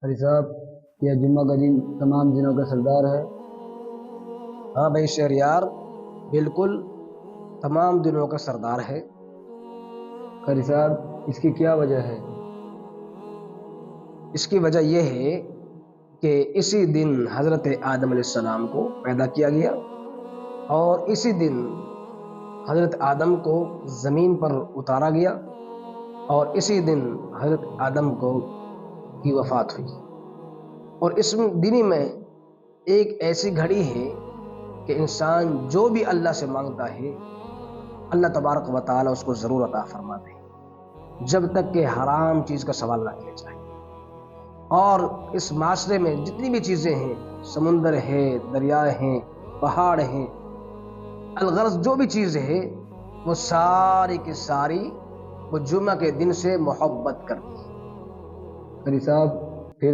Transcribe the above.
علی صاحب، کیا جمعہ کا دن تمام دنوں کا سردار ہے؟ ہاں بھائی شہریار، بالکل تمام دنوں کا سردار ہے۔ قاری صاحب، اس کی کیا وجہ ہے؟ اس کی وجہ یہ ہے کہ اسی دن حضرت آدم علیہ السلام کو پیدا کیا گیا، اور اسی دن حضرت آدم کو زمین پر اتارا گیا، اور اسی دن حضرت آدم کی وفات ہوئی۔ اور اس دن میں ایک ایسی گھڑی ہے کہ انسان جو بھی اللہ سے مانگتا ہے، اللہ تبارک و تعالی اس کو ضرور عطا فرماتے ہیں، جب تک کہ حرام چیز کا سوال نہ کیا جائے۔ اور اس معاشرے میں جتنی بھی چیزیں ہیں، سمندر ہے، دریا ہیں، پہاڑ ہیں، الغرض جو بھی چیزیں ہیں، وہ ساری کی ساری وہ جمعہ کے دن سے محبت کرتی ہیں۔ قاری صاحب،